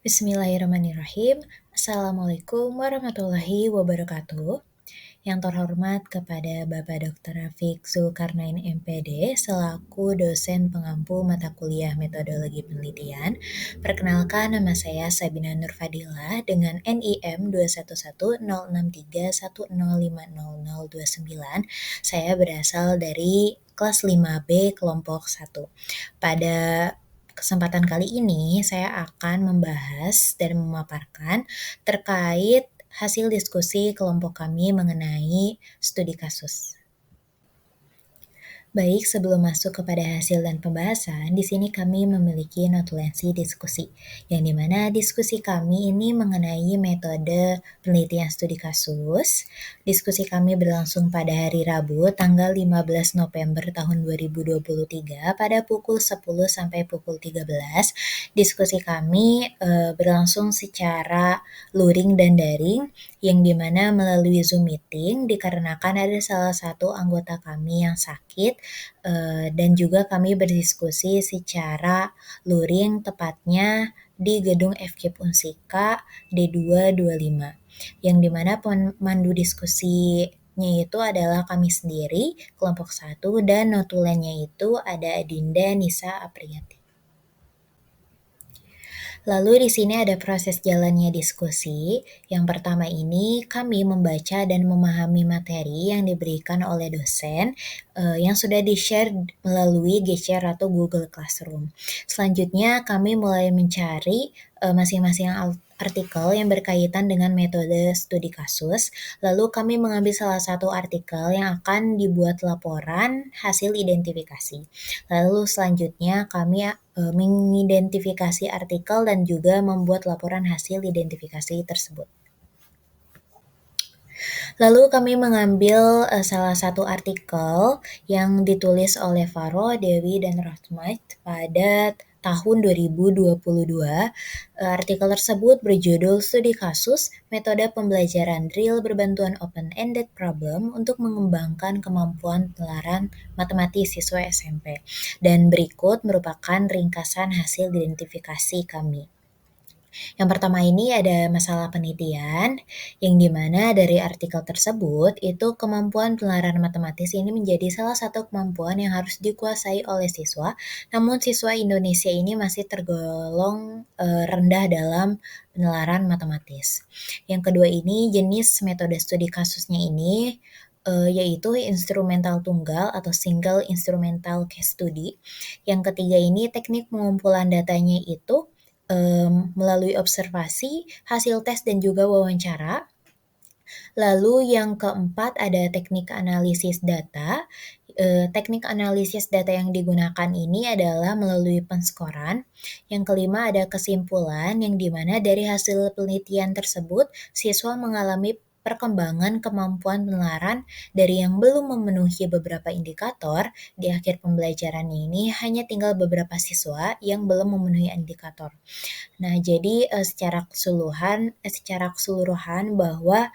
Bismillahirrahmanirrahim. Assalamualaikum warahmatullahi wabarakatuh. Yang terhormat kepada Bapak Dr. Rafiq Zulkarnain MPD selaku dosen pengampu mata kuliah metodologi penelitian. Perkenalkan, nama saya Sabina Nurfadilah dengan NIM 2110631050029. Saya berasal dari kelas 5B kelompok 1. Pada kesempatan kali ini saya akan membahas dan memaparkan terkait hasil diskusi kelompok kami mengenai studi kasus. Baik, sebelum masuk kepada hasil dan pembahasan, di sini kami memiliki notulensi diskusi, yang dimana diskusi kami ini mengenai metode penelitian studi kasus. Diskusi kami berlangsung pada hari Rabu, tanggal 15 November tahun 2023, pada pukul 10 sampai pukul 13. Diskusi kami berlangsung secara luring dan daring, yang dimana melalui Zoom meeting dikarenakan ada salah satu anggota kami yang sakit, dan juga kami berdiskusi secara luring tepatnya di gedung FKIP Unsika D225, yang dimana pemandu diskusinya itu adalah kami sendiri, kelompok 1, dan notulennya itu ada Adinda Nisa Apriyati. Lalu di sini ada proses jalannya diskusi. Yang pertama ini kami membaca dan memahami materi yang diberikan oleh dosen yang sudah di-share melalui GChar atau Google Classroom. Selanjutnya kami mulai mencari masing-masing artikel yang berkaitan dengan metode studi kasus. Lalu kami mengambil salah satu artikel yang akan dibuat laporan hasil identifikasi. Lalu selanjutnya kami mengidentifikasi artikel dan juga membuat laporan hasil identifikasi tersebut. Lalu kami mengambil salah satu artikel yang ditulis oleh Faro, Dewi, dan Rahmat pada tahun 2022. Artikel tersebut berjudul Studi Kasus, Metode Pembelajaran Drill Berbantuan Open-Ended Problem untuk Mengembangkan Kemampuan Penalaran Matematis Siswa SMP. Dan berikut merupakan ringkasan hasil identifikasi kami. Yang pertama ini ada masalah penelitian, yang dimana dari artikel tersebut itu kemampuan penalaran matematis ini menjadi salah satu kemampuan yang harus dikuasai oleh siswa, namun siswa Indonesia ini masih tergolong rendah dalam penalaran matematis. Yang kedua ini jenis metode studi kasusnya ini yaitu instrumental tunggal atau single instrumental case study. Yang ketiga ini teknik pengumpulan datanya itu melalui observasi, hasil tes, dan juga wawancara. Lalu yang keempat ada teknik analisis data. Teknik analisis data yang digunakan ini adalah melalui penskoran. Yang kelima ada kesimpulan, yang dimana dari hasil penelitian tersebut siswa mengalami perkembangan kemampuan penalaran dari yang belum memenuhi beberapa indikator. Di akhir pembelajaran ini hanya tinggal beberapa siswa yang belum memenuhi indikator. Nah, jadi secara keseluruhan bahwa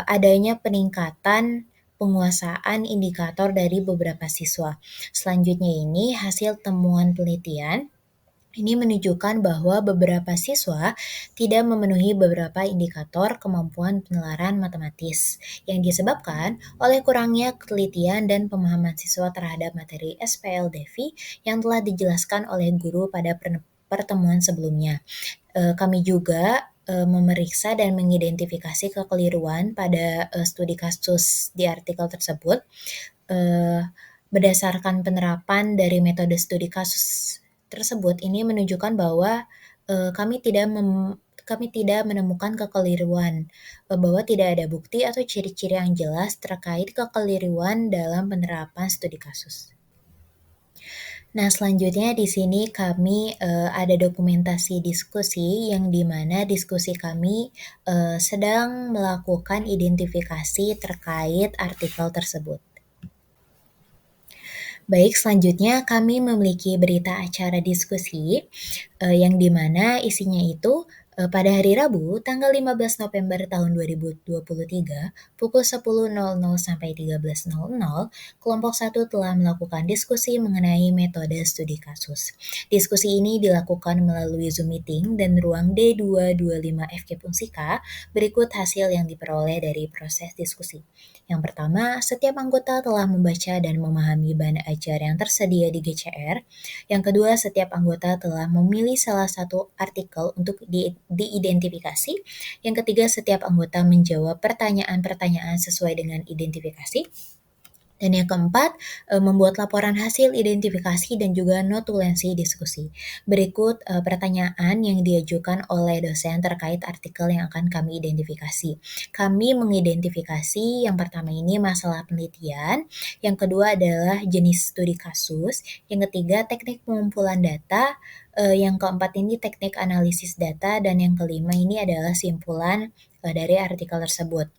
adanya peningkatan penguasaan indikator dari beberapa siswa. Selanjutnya ini hasil temuan penelitian ini menunjukkan bahwa beberapa siswa tidak memenuhi beberapa indikator kemampuan penalaran matematis yang disebabkan oleh kurangnya ketelitian dan pemahaman siswa terhadap materi SPLDV yang telah dijelaskan oleh guru pada pertemuan sebelumnya. Kami juga memeriksa dan mengidentifikasi kekeliruan pada studi kasus di artikel tersebut. Berdasarkan penerapan dari metode studi kasus tersebut, ini menunjukkan bahwa kami tidak menemukan kekeliruan, bahwa tidak ada bukti atau ciri-ciri yang jelas terkait kekeliruan dalam penerapan studi kasus. Nah, selanjutnya di sini kami ada dokumentasi diskusi yang dimana diskusi kami sedang melakukan identifikasi terkait artikel tersebut. Baik, selanjutnya kami memiliki berita acara diskusi yang dimana isinya itu Pada hari Rabu, tanggal 15 November tahun 2023, pukul 10.00 sampai 13.00, kelompok 1 telah melakukan diskusi mengenai metode studi kasus. Diskusi ini dilakukan melalui Zoom Meeting dan ruang D225 FK Unsika. Berikut hasil yang diperoleh dari proses diskusi. Yang pertama, setiap anggota telah membaca dan memahami bahan ajar yang tersedia di GCR. Yang kedua, setiap anggota telah memilih salah satu artikel untuk diidentifikasi. Yang ketiga, setiap anggota menjawab pertanyaan-pertanyaan sesuai dengan identifikasi. Dan yang keempat, membuat laporan hasil identifikasi dan juga notulensi diskusi. Berikut pertanyaan yang diajukan oleh dosen terkait artikel yang akan kami identifikasi. Kami mengidentifikasi yang pertama ini masalah penelitian, yang kedua adalah jenis studi kasus, yang ketiga teknik pengumpulan data, yang keempat ini teknik analisis data, dan yang kelima ini adalah simpulan dari artikel tersebut.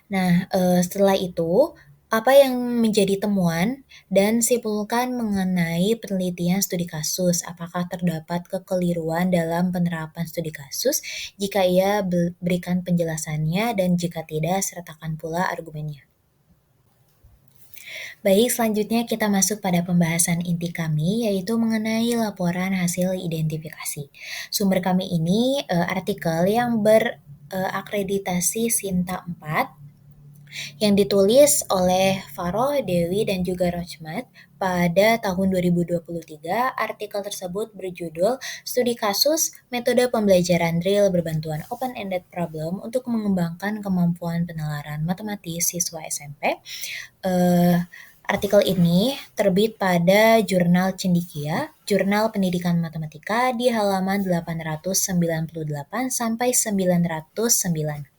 Nah, setelah itu, apa yang menjadi temuan dan simpulkan mengenai penelitian studi kasus. Apakah terdapat kekeliruan dalam penerapan studi kasus? Jika iya, berikan penjelasannya, dan jika tidak, sertakan pula argumennya. Baik, selanjutnya kita masuk pada pembahasan inti kami, yaitu mengenai laporan hasil identifikasi. Sumber kami ini artikel yang berakreditasi Sinta 4 yang ditulis oleh Faroh, Dewi, dan juga Rochmat pada tahun 2023. Artikel tersebut berjudul Studi Kasus Metode Pembelajaran Drill Berbantuan Open-Ended Problem untuk Mengembangkan Kemampuan Penalaran Matematis Siswa SMP. Artikel ini terbit pada Jurnal Cendikia, Jurnal Pendidikan Matematika di halaman 898 sampai 909.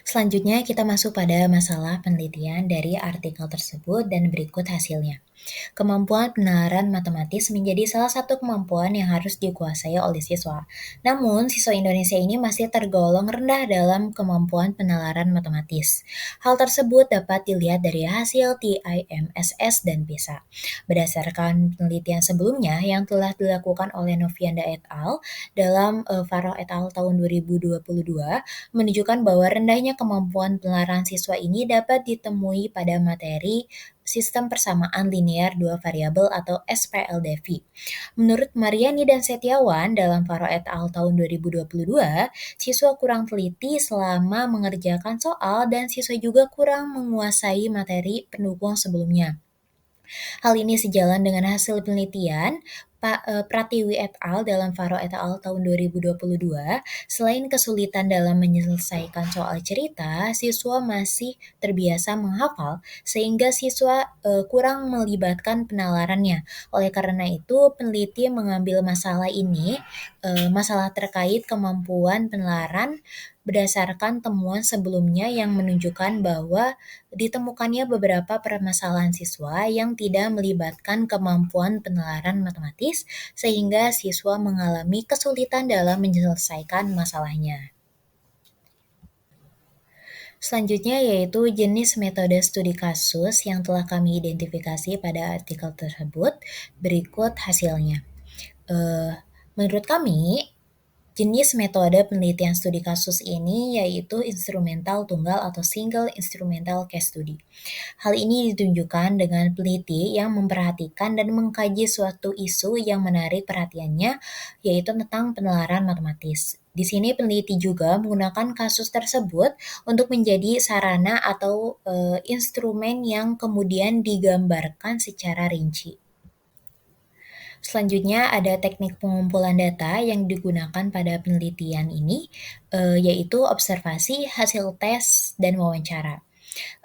Selanjutnya kita masuk pada masalah penelitian dari artikel tersebut dan berikut hasilnya. Kemampuan penalaran matematis menjadi salah satu kemampuan yang harus dikuasai oleh siswa. Namun, siswa Indonesia ini masih tergolong rendah dalam kemampuan penalaran matematis. Hal tersebut dapat dilihat dari hasil TIMSS dan PISA. Berdasarkan penelitian sebelumnya yang telah dilakukan oleh Novianda et al. Dalam Faroh et al. Tahun 2022, menunjukkan bahwa rendahnya kemampuan penalaran siswa ini dapat ditemui pada materi Sistem Persamaan Linear Dua Variabel atau SPLDV. Menurut Mariani dan Setiawan dalam Faroh et al. Tahun 2022, siswa kurang teliti selama mengerjakan soal dan siswa juga kurang menguasai materi pendukung sebelumnya. Hal ini sejalan dengan hasil penelitian Pratiwi et al. Dalam Faroh et al. Tahun 2022, selain kesulitan dalam menyelesaikan soal cerita, siswa masih terbiasa menghafal sehingga siswa kurang melibatkan penalarannya. Oleh karena itu, peneliti mengambil masalah ini, masalah terkait kemampuan penalaran berdasarkan temuan sebelumnya yang menunjukkan bahwa ditemukannya beberapa permasalahan siswa yang tidak melibatkan kemampuan penalaran matematis, sehingga siswa mengalami kesulitan dalam menyelesaikan masalahnya. Selanjutnya yaitu jenis metode studi kasus yang telah kami identifikasi pada artikel tersebut. Berikut hasilnya. Menurut kami, jenis metode penelitian studi kasus ini yaitu instrumental tunggal atau single instrumental case study. Hal ini ditunjukkan dengan peneliti yang memperhatikan dan mengkaji suatu isu yang menarik perhatiannya, yaitu tentang penalaran matematis. Di sini peneliti juga menggunakan kasus tersebut untuk menjadi sarana atau instrumen yang kemudian digambarkan secara rinci. Selanjutnya ada teknik pengumpulan data yang digunakan pada penelitian ini, yaitu observasi, hasil tes, dan wawancara.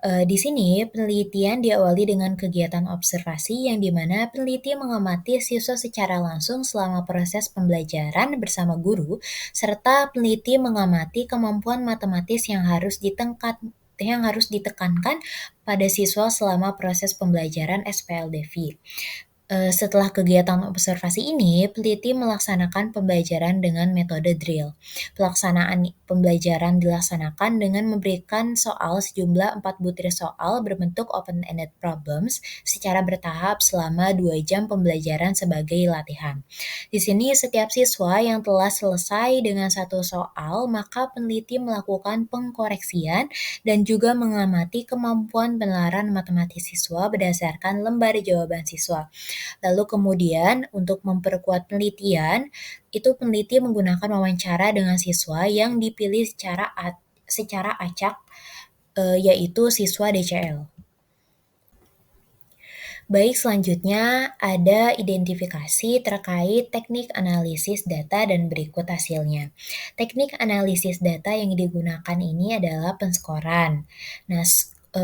Di sini penelitian diawali dengan kegiatan observasi yang dimana peneliti mengamati siswa secara langsung selama proses pembelajaran bersama guru, serta peneliti mengamati kemampuan matematis yang harus ditekankan pada siswa selama proses pembelajaran SPLDV. Setelah kegiatan observasi ini, peneliti melaksanakan pembelajaran dengan metode drill. Pelaksanaan pembelajaran dilaksanakan dengan memberikan soal sejumlah 4 butir soal berbentuk open-ended problems secara bertahap selama 2 jam pembelajaran sebagai latihan. Di sini setiap siswa yang telah selesai dengan satu soal, maka peneliti melakukan pengkoreksian dan juga mengamati kemampuan penelaran matematis siswa berdasarkan lembar jawaban siswa. Lalu kemudian untuk memperkuat penelitian, itu peneliti menggunakan wawancara dengan siswa yang dipilih secara acak, yaitu siswa DCL. Baik, selanjutnya ada identifikasi terkait teknik analisis data dan berikut hasilnya. Teknik analisis data yang digunakan ini adalah penskoran. Nah,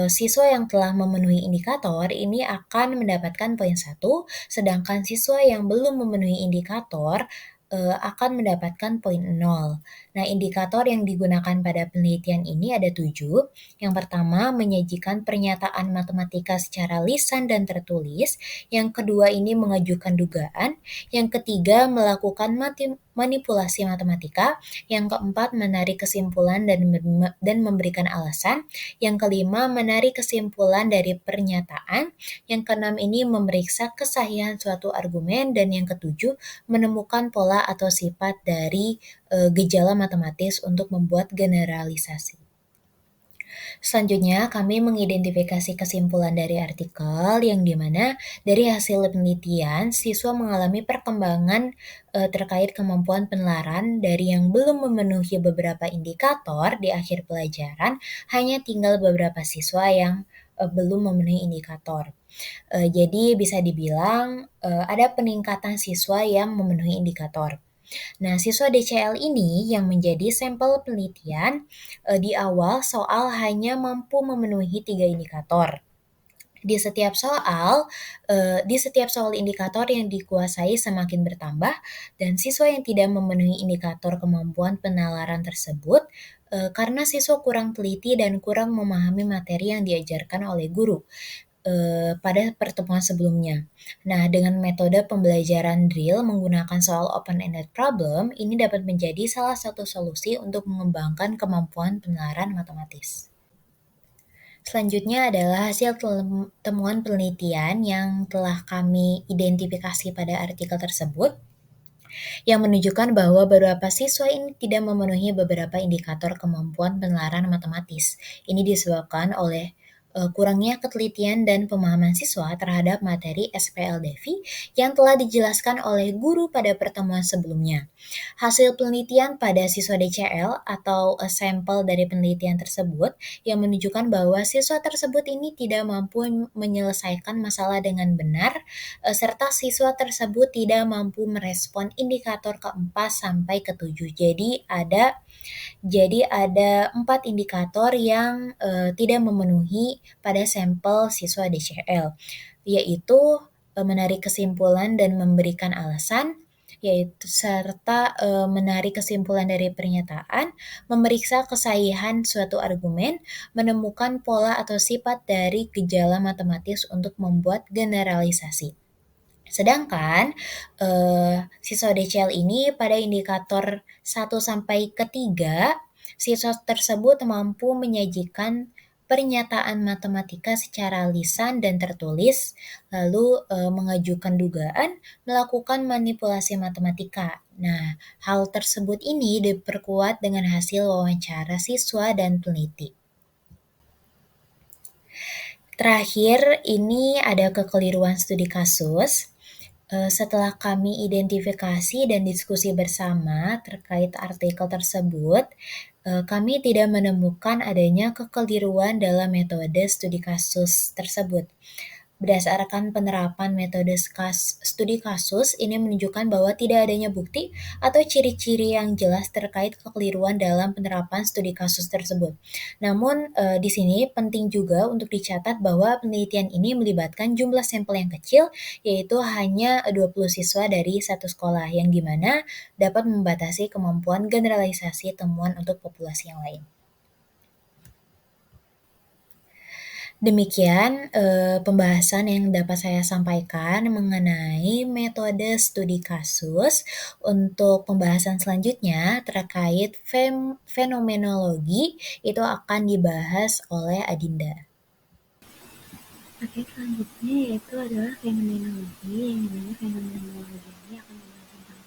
siswa yang telah memenuhi indikator ini akan mendapatkan poin 1, sedangkan siswa yang belum memenuhi indikator akan mendapatkan poin 0. Nah, indikator yang digunakan pada penelitian ini ada 7. Yang pertama, menyajikan pernyataan matematika secara lisan dan tertulis. Yang kedua ini mengajukan dugaan. Yang ketiga, melakukan manipulasi matematika. Yang keempat, menarik kesimpulan dan memberikan alasan. Yang kelima, menarik kesimpulan dari pernyataan. Yang keenam ini memeriksa kesahihan suatu argumen. Dan yang ketujuh, menemukan pola atau sifat dari gejala matematis untuk membuat generalisasi. Selanjutnya, kami mengidentifikasi kesimpulan dari artikel yang dimana dari hasil penelitian, siswa mengalami perkembangan terkait kemampuan penelaran dari yang belum memenuhi beberapa indikator di akhir pelajaran, hanya tinggal beberapa siswa yang belum memenuhi indikator. Jadi bisa dibilang ada peningkatan siswa yang memenuhi indikator. Nah, siswa DCL ini yang menjadi sampel penelitian di awal soal hanya mampu memenuhi 3 indikator. Di setiap soal indikator yang dikuasai semakin bertambah dan siswa yang tidak memenuhi indikator kemampuan penalaran tersebut karena siswa kurang teliti dan kurang memahami materi yang diajarkan oleh guru pada pertemuan sebelumnya. Nah, dengan metode pembelajaran drill menggunakan soal open-ended problem, ini dapat menjadi salah satu solusi untuk mengembangkan kemampuan penalaran matematis. Selanjutnya adalah hasil temuan penelitian yang telah kami identifikasi pada artikel tersebut, yang menunjukkan bahwa beberapa siswa ini tidak memenuhi beberapa indikator kemampuan penalaran matematis. Ini disebabkan oleh kurangnya ketelitian dan pemahaman siswa terhadap materi SPLDV yang telah dijelaskan oleh guru pada pertemuan sebelumnya. Hasil penelitian pada siswa DCL atau sampel dari penelitian tersebut yang menunjukkan bahwa siswa tersebut ini tidak mampu menyelesaikan masalah dengan benar, serta siswa tersebut tidak mampu merespon indikator ke-4 sampai ke-7. Jadi ada 4 indikator yang tidak memenuhi pada sampel siswa DCL, yaitu menarik kesimpulan dan memberikan alasan, serta menarik kesimpulan dari pernyataan, memeriksa kesahihan suatu argumen, menemukan pola atau sifat dari gejala matematis untuk membuat generalisasi. Sedangkan siswa DCL ini pada indikator 1 sampai ke 3, siswa tersebut mampu menyajikan pernyataan matematika secara lisan dan tertulis, lalu mengajukan dugaan, melakukan manipulasi matematika. Nah, hal tersebut ini diperkuat dengan hasil wawancara siswa dan peneliti. Terakhir, ini ada kekeliruan studi kasus. Setelah kami identifikasi dan diskusi bersama terkait artikel tersebut, kami tidak menemukan adanya kekeliruan dalam metode studi kasus tersebut. Berdasarkan penerapan metode studi kasus, ini menunjukkan bahwa tidak adanya bukti atau ciri-ciri yang jelas terkait kekeliruan dalam penerapan studi kasus tersebut. Namun, di sini penting juga untuk dicatat bahwa penelitian ini melibatkan jumlah sampel yang kecil, yaitu hanya 20 siswa dari satu sekolah, yang dimana dapat membatasi kemampuan generalisasi temuan untuk populasi yang lain. Demikian pembahasan yang dapat saya sampaikan mengenai metode studi kasus. Untuk pembahasan selanjutnya terkait fenomenologi itu akan dibahas oleh Adinda. Oke, selanjutnya yaitu adalah fenomenologi. Yang dimana fenomenologi ini akan membahas tentang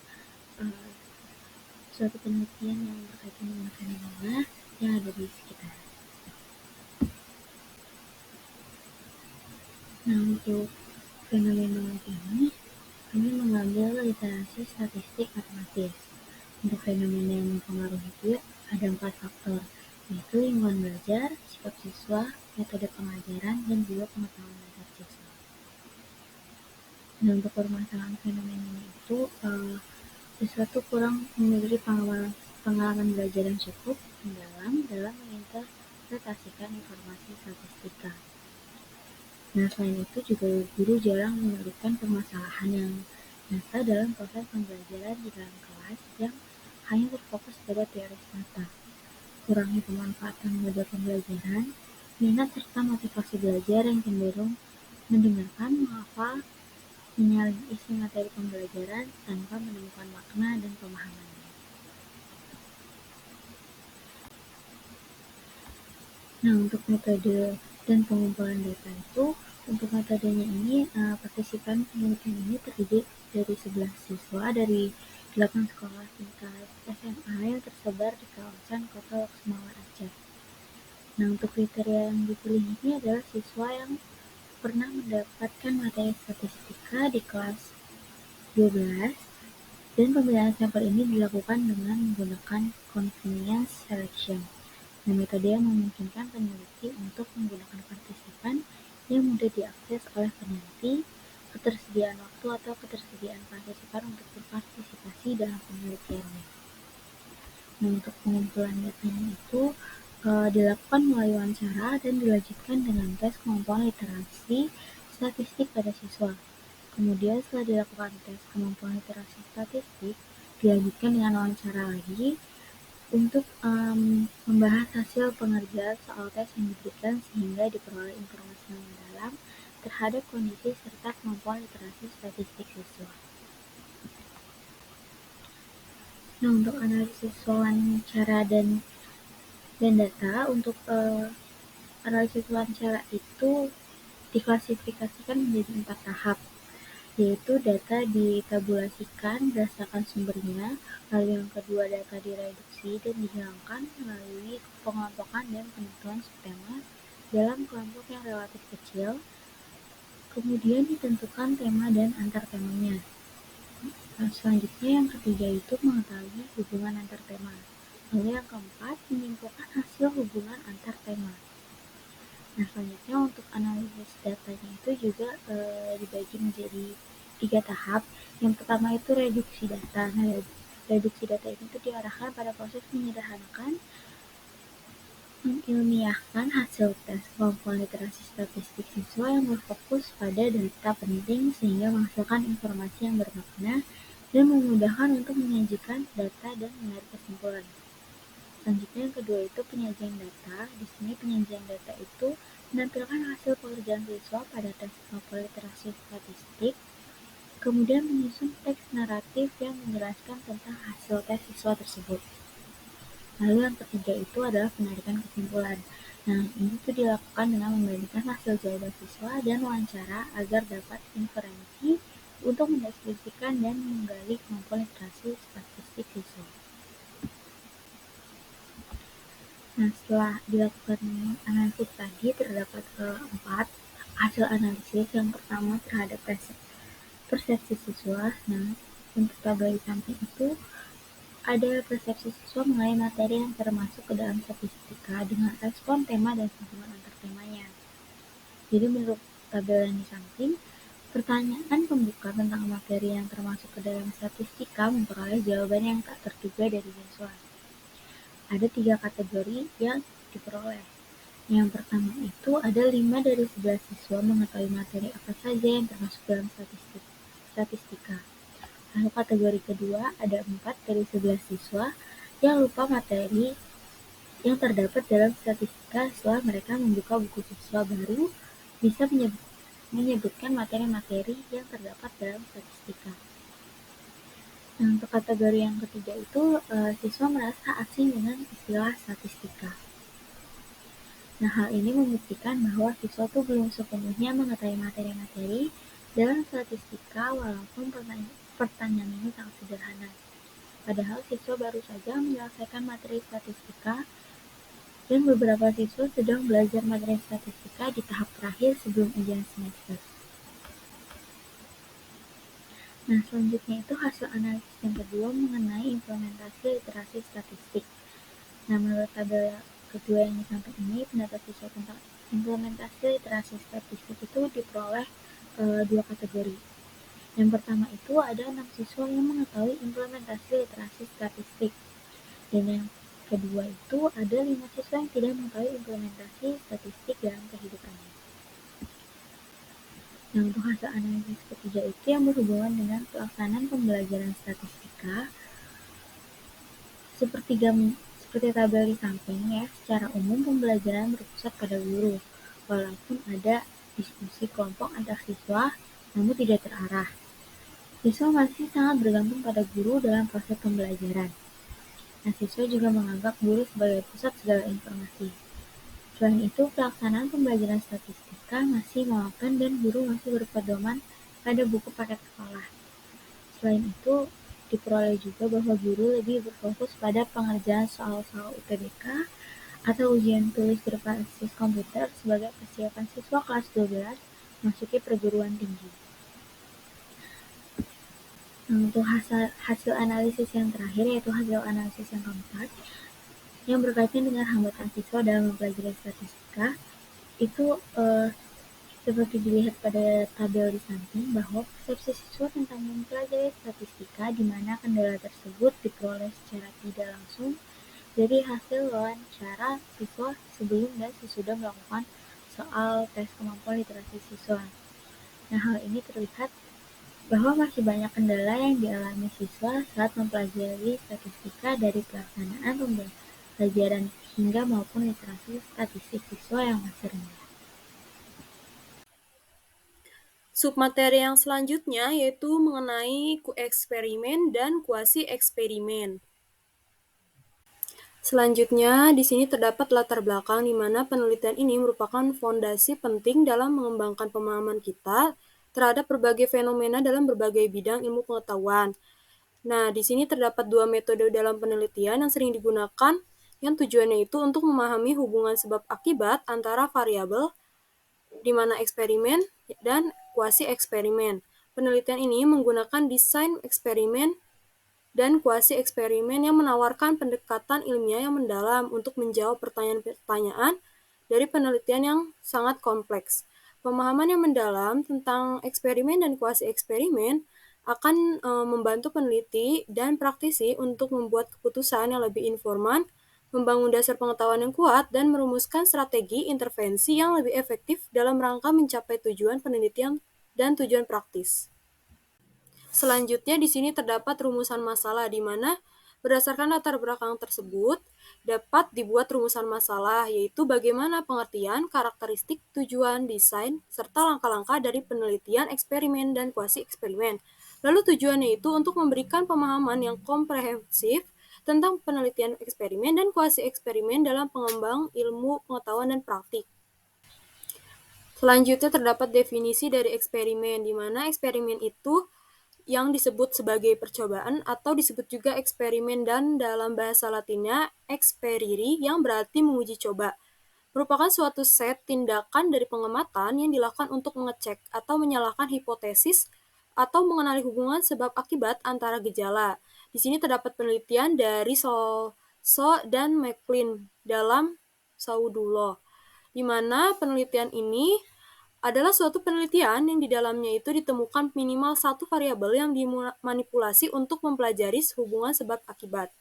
uh, suatu penelitian yang berkaitan dengan fenomena yang ada di sekitar. Nah, untuk fenomenologi ini, kami mengambil literasi statistik matematis. Untuk fenomena yang mempengaruhi itu ada 4 faktor, yaitu lingkungan belajar, sikap siswa, metode pengajaran, dan juga pengetahuan dasar siswa. Nah, untuk permasalahan fenomena itu, siswa tuh kurang memiliki pengalaman belajar yang cukup mendalam dalam menginterpretasikan informasi statistika. Nah, selain itu juga guru jarang memberikan permasalahan yang nyata dalam proses pembelajaran di dalam kelas yang hanya terfokus pada teori semata. Kurangnya pemanfaatan model pembelajaran, minat serta motivasi belajar yang cenderung mendengarkan, menghafal, menyaring isi materi pembelajaran tanpa menemukan makna dan pemahamannya. Nah, untuk metode dan pengumpulan data itu, untuk metodenya ini, partisipan penelitian ini terdiri dari 11 siswa dari 8 sekolah tingkat SMA yang tersebar di kawasan Kota Loksmawe, Aceh. Nah, untuk kriteria yang dipilih ini adalah siswa yang pernah mendapatkan materi statistika di kelas 12, dan pemilihan sampel ini dilakukan dengan menggunakan convenience selection. Nah, metode yang memungkinkan peneliti untuk menggunakan partisipan yang mudah diakses oleh peneliti, ketersediaan waktu atau ketersediaan partisipan untuk berpartisipasi dalam penelitiannya. Nah, untuk pengumpulan datanya itu dilakukan melalui wawancara dan dilanjutkan dengan tes kemampuan literasi statistik pada siswa. Kemudian setelah dilakukan tes kemampuan literasi statistik, dilanjutkan dengan wawancara lagi untuk membahas hasil pengerjaan soal tes yang diberikan sehingga diperoleh informasi yang mendalam terhadap kondisi serta kemampuan literasi statistik siswa. Nah, untuk analisis wawancara dan data, untuk analisis wawancara itu diklasifikasikan menjadi 4 tahap, yaitu data ditabulasikan berdasarkan sumbernya, lalu yang kedua data direduksi dan dihilangkan melalui pengelompokan dan penentuan subtema dalam kelompok yang relatif kecil, kemudian ditentukan tema dan antar temanya. Nah, selanjutnya yang ketiga itu mengetahui hubungan antar tema. Lalu yang keempat menyimpulkan hasil hubungan antar tema. Nah, selanjutnya untuk analisis datanya itu juga dibagi menjadi 3 tahap. Yang pertama itu reduksi data. Nah, reduksi data ini tuh diarahkan pada proses menyederhanakan, mengilmiahkan hasil tes kemampuan literasi statistik siswa yang berfokus pada data penting sehingga menghasilkan informasi yang bermakna dan memudahkan untuk menyajikan data dan menarik kesimpulan. Selanjutnya yang kedua itu penyajian data. Di sini penyajian data itu menampilkan hasil pekerjaan siswa pada tes kemampuan literasi statistik, kemudian menyusun teks naratif yang menjelaskan tentang hasil tes siswa tersebut. Lalu yang ketiga itu adalah penarikan kesimpulan. Nah, ini tuh dilakukan dengan membandingkan hasil jawaban siswa dan wawancara agar dapat inferensi untuk mendeskripsikan dan menggali kemampuan literasi statistik siswa. Nah, setelah dilakukan analisis tadi, terdapat 4 hasil analisis. Yang pertama terhadap persepsi siswa. Nah, untuk tabel di samping itu ada persepsi siswa mengenai materi yang termasuk ke dalam statistika dengan respon tema dan hubungan antar temanya. Jadi menurut tabel yang di samping, pertanyaan pembuka tentang materi yang termasuk ke dalam statistika memperoleh jawaban yang tak terduga dari siswa. Ada 3 kategori yang diperoleh. Yang pertama itu ada 5 dari 11 siswa mengetahui materi apa saja yang termasuk dalam statistika. Lalu kategori kedua ada 4 dari 11 siswa yang lupa materi yang terdapat dalam statistika setelah mereka membuka buku siswa baru bisa menyebutkan materi-materi yang terdapat dalam statistika. Nah, untuk kategori yang ketiga itu, siswa merasa asing dengan istilah statistika. Nah, hal ini membuktikan bahwa siswa tuh belum sepenuhnya mengetahui materi-materi dalam statistika walaupun pertanyaan ini sangat sederhana. Padahal siswa baru saja menyelesaikan materi statistika dan beberapa siswa sedang belajar materi statistika di tahap terakhir sebelum ujian semester. Nah, selanjutnya itu hasil analisis yang kedua mengenai implementasi literasi statistik. Nah, menurut tabel kedua yang di samping ini, pendapat siswa tentang implementasi literasi statistik itu diperoleh dua kategori. Yang pertama itu ada 6 siswa yang mengetahui implementasi literasi statistik. Dan yang kedua itu ada 5 siswa yang tidak mengetahui implementasi statistik dalam kehidupannya. Nah, untuk hasil analisis ketiga itu yang berhubungan dengan pelaksanaan pembelajaran statistika, seperti tabel di samping ya, secara umum pembelajaran berpusat pada guru, walaupun ada diskusi kelompok antar siswa, namun tidak terarah. Siswa masih sangat bergantung pada guru dalam proses pembelajaran. Nah, siswa juga menganggap guru sebagai pusat segala informasi. Selain itu, pelaksanaan pembelajaran statistika masih monoton dan guru masih berpedoman pada buku paket sekolah. Selain itu, diperoleh juga bahwa guru lebih berfokus pada pengerjaan soal-soal UTBK atau ujian tulis berbasis komputer sebagai persiapan siswa kelas 12 masuki perguruan tinggi. Nah, untuk hasil analisis yang terakhir, yaitu hasil analisis yang keempat, yang berkaitan dengan hambatan siswa dalam mempelajari statistika, itu seperti dilihat pada tabel di samping bahwa persepsi siswa tentang mempelajari statistika di mana kendala tersebut diperoleh secara tidak langsung dari hasil wawancara siswa sebelum dan sesudah melakukan soal tes kemampuan literasi siswa. Nah, hal ini terlihat bahwa masih banyak kendala yang dialami siswa saat mempelajari statistika dari pelaksanaan pembelajaran hingga maupun literasi statistik siswa yang masih rendah. Submateri yang selanjutnya yaitu mengenai eksperimen dan kuasi eksperimen. Selanjutnya, di sini terdapat latar belakang di mana penelitian ini merupakan fondasi penting dalam mengembangkan pemahaman kita terhadap berbagai fenomena dalam berbagai bidang ilmu pengetahuan. Nah, di sini terdapat dua metode dalam penelitian yang sering digunakan, yang tujuannya itu untuk memahami hubungan sebab akibat antara variabel, di mana eksperimen dan kuasi eksperimen. Penelitian ini menggunakan desain eksperimen dan kuasi eksperimen yang menawarkan pendekatan ilmiah yang mendalam untuk menjawab pertanyaan-pertanyaan dari penelitian yang sangat kompleks. Pemahaman yang mendalam tentang eksperimen dan kuasi eksperimen akan membantu peneliti dan praktisi untuk membuat keputusan yang lebih informan, membangun dasar pengetahuan yang kuat, dan merumuskan strategi intervensi yang lebih efektif dalam rangka mencapai tujuan penelitian dan tujuan praktis. Selanjutnya di sini terdapat rumusan masalah di mana berdasarkan latar belakang tersebut dapat dibuat rumusan masalah, yaitu bagaimana pengertian, karakteristik, tujuan, desain, serta langkah-langkah dari penelitian eksperimen dan kuasi eksperimen. Lalu tujuannya itu untuk memberikan pemahaman yang komprehensif tentang penelitian eksperimen dan kuasi eksperimen dalam pengembang ilmu pengetahuan dan praktik. Selanjutnya terdapat definisi dari eksperimen, di mana eksperimen itu yang disebut sebagai percobaan atau disebut juga eksperimen dan dalam bahasa Latinnya experiri yang berarti menguji coba. Merupakan suatu set tindakan dari pengamatan yang dilakukan untuk mengecek atau menyalahkan hipotesis atau mengenali hubungan sebab akibat antara gejala. Di sini terdapat penelitian dari So dan McLean dalam Saudulo, di mana penelitian ini adalah suatu penelitian yang di dalamnya itu ditemukan minimal satu variabel yang dimanipulasi untuk mempelajari hubungan sebab akibat.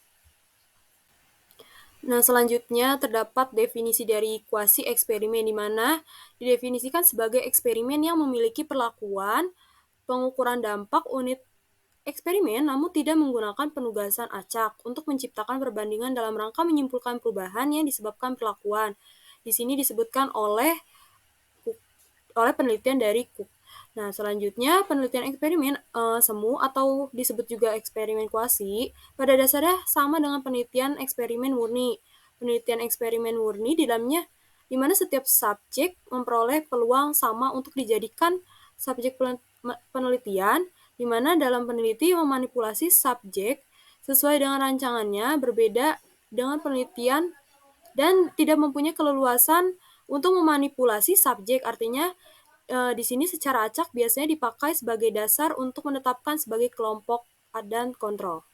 Nah, selanjutnya terdapat definisi dari kuasi eksperimen, di mana didefinisikan sebagai eksperimen yang memiliki perlakuan, pengukuran dampak, unit eksperimen namun tidak menggunakan penugasan acak untuk menciptakan perbandingan dalam rangka menyimpulkan perubahan yang disebabkan perlakuan. Di sini disebutkan oleh penelitian dari Cook. Nah, selanjutnya penelitian eksperimen semu atau disebut juga eksperimen kuasi pada dasarnya sama dengan penelitian eksperimen murni. Penelitian eksperimen murni di dalamnya di mana setiap subjek memperoleh peluang sama untuk dijadikan subjek penelitian, di mana dalam peneliti memanipulasi subjek sesuai dengan rancangannya berbeda dengan penelitian dan tidak mempunyai keleluasan untuk memanipulasi subjek. Artinya di sini secara acak biasanya dipakai sebagai dasar untuk menetapkan sebagai kelompok dan kontrol.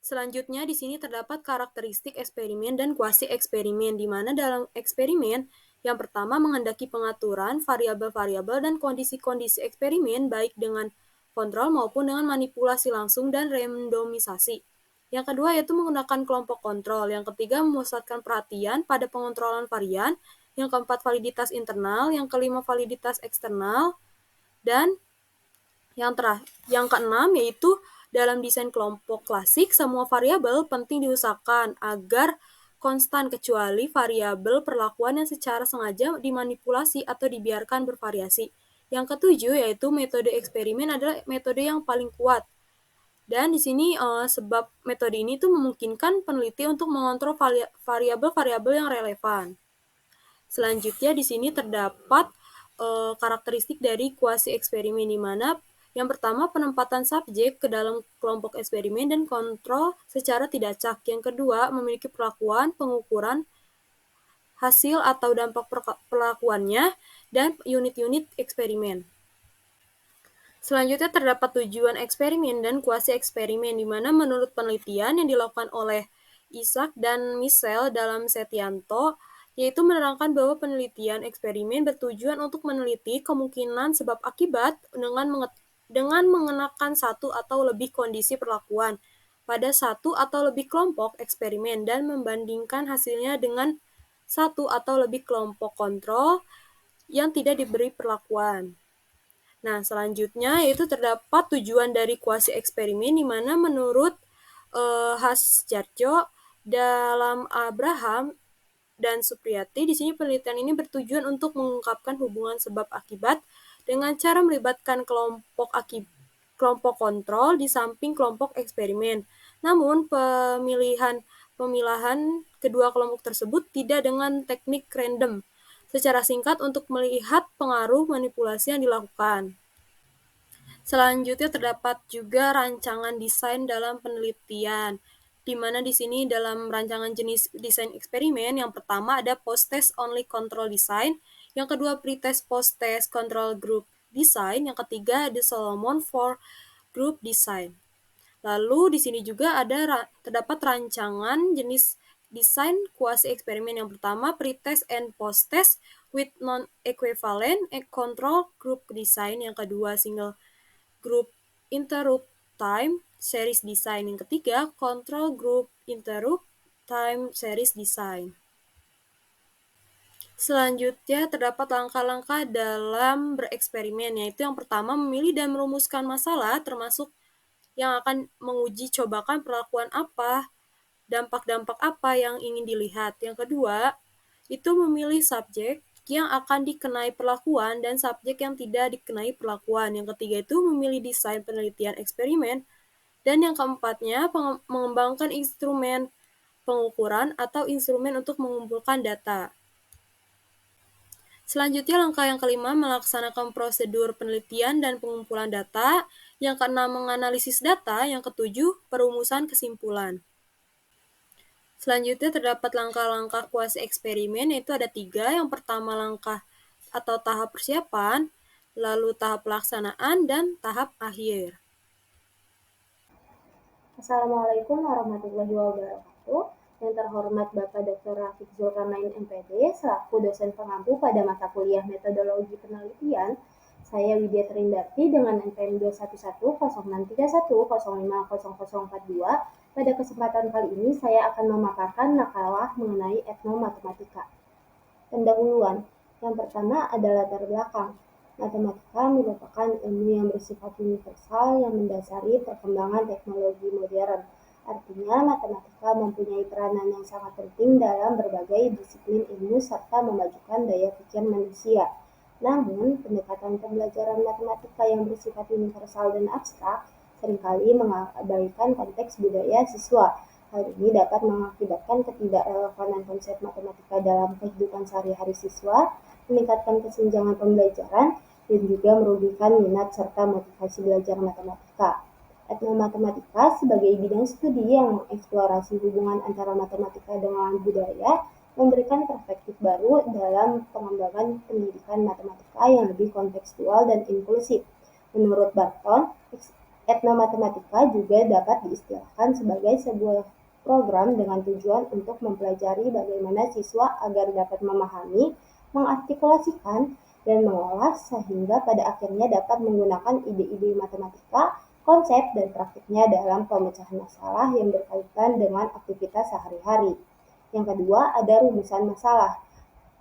Selanjutnya di sini terdapat karakteristik eksperimen dan kuasi eksperimen, di mana dalam eksperimen yang pertama menghendaki pengaturan variabel-variabel dan kondisi-kondisi eksperimen baik dengan kontrol maupun dengan manipulasi langsung dan randomisasi. Yang kedua yaitu menggunakan kelompok kontrol. Yang ketiga memusatkan perhatian pada pengontrolan varian. Yang keempat validitas internal. Yang kelima validitas eksternal. Dan yang keenam yaitu dalam desain kelompok klasik, semua variabel penting diusahakan agar konstan kecuali variabel perlakuan yang secara sengaja dimanipulasi atau dibiarkan bervariasi. Yang ketujuh yaitu metode eksperimen adalah metode yang paling kuat. Dan di sini sebab metode ini tuh memungkinkan peneliti untuk mengontrol variabel-variabel yang relevan. Selanjutnya di sini terdapat karakteristik dari kuasi eksperimen, di mana yang pertama penempatan subjek ke dalam kelompok eksperimen dan kontrol secara tidak acak. Yang kedua memiliki perlakuan, pengukuran hasil atau dampak perlakuannya, dan unit-unit eksperimen. Selanjutnya terdapat tujuan eksperimen dan kuasi eksperimen, di mana menurut penelitian yang dilakukan oleh Isaac dan Michel dalam Setianto, yaitu menerangkan bahwa penelitian eksperimen bertujuan untuk meneliti kemungkinan sebab akibat dengan mengenakan satu atau lebih kondisi perlakuan pada satu atau lebih kelompok eksperimen dan membandingkan hasilnya dengan satu atau lebih kelompok kontrol yang tidak diberi perlakuan. Nah, selanjutnya yaitu terdapat tujuan dari kuasi eksperimen, di mana menurut Hasjarjo dalam Abraham dan Supriyati, di sini penelitian ini bertujuan untuk mengungkapkan hubungan sebab akibat dengan cara melibatkan kelompok kontrol di samping kelompok eksperimen. Namun pemilahan kedua kelompok tersebut tidak dengan teknik random secara singkat untuk melihat pengaruh manipulasi yang dilakukan. Selanjutnya terdapat juga rancangan desain dalam penelitian, di mana di sini dalam rancangan jenis desain eksperimen yang pertama ada post-test only control design, yang kedua pre-test post-test control group design, yang ketiga ada Solomon for group design. Lalu di sini juga terdapat rancangan jenis desain kuasi eksperimen yang pertama pre-test and post-test with non-equivalent control group design, yang kedua single group interrupt time series design, yang ketiga control group interrupt time series design. Selanjutnya terdapat langkah-langkah dalam bereksperimen, yaitu yang pertama memilih dan merumuskan masalah termasuk yang akan menguji cobakan perlakuan apa, dampak-dampak apa yang ingin dilihat. Yang kedua, itu memilih subjek yang akan dikenai perlakuan dan subjek yang tidak dikenai perlakuan. Yang ketiga itu memilih desain penelitian eksperimen. Dan yang keempatnya, mengembangkan instrumen pengukuran atau instrumen untuk mengumpulkan data. Selanjutnya langkah yang kelima melaksanakan prosedur penelitian dan pengumpulan data. Yang keenam menganalisis data. Yang ketujuh perumusan kesimpulan. Selanjutnya terdapat langkah-langkah kuasi eksperimen, yaitu ada 3. Yang pertama langkah atau tahap persiapan, lalu tahap pelaksanaan, dan tahap akhir. Assalamualaikum warahmatullahi wabarakatuh. Yang terhormat Bapak Dr. Rafiq Zulkarnain MPD, selaku dosen pengampu pada mata kuliah Metodologi Penelitian, saya Widya Trindarti dengan NPM 2110631050042. Pada kesempatan kali ini saya akan memaparkan makalah mengenai etnomatematika. Pendahuluan. Yang pertama adalah latar belakang. Matematika merupakan ilmu yang bersifat universal yang mendasari perkembangan teknologi modern. Artinya, matematika mempunyai peranan yang sangat penting dalam berbagai disiplin ilmu serta memajukan daya pikir manusia. Namun, pendekatan pembelajaran matematika yang bersifat universal dan abstrak seringkali mengabaikan konteks budaya siswa. Hal ini dapat mengakibatkan ketidakrelevanan konsep matematika dalam kehidupan sehari-hari siswa, meningkatkan kesenjangan pembelajaran, dan juga merugikan minat serta motivasi belajar matematika. Etnomatematika sebagai bidang studi yang mengeksplorasi hubungan antara matematika dengan budaya memberikan perspektif baru dalam pengembangan pendidikan matematika yang lebih kontekstual dan inklusif. Menurut Barton, etnomatematika juga dapat diistilahkan sebagai sebuah program dengan tujuan untuk mempelajari bagaimana siswa agar dapat memahami, mengartikulasikan, dan mengolah sehingga pada akhirnya dapat menggunakan ide-ide matematika, konsep, dan praktiknya dalam pemecahan masalah yang berkaitan dengan aktivitas sehari-hari. Yang kedua, ada rumusan masalah.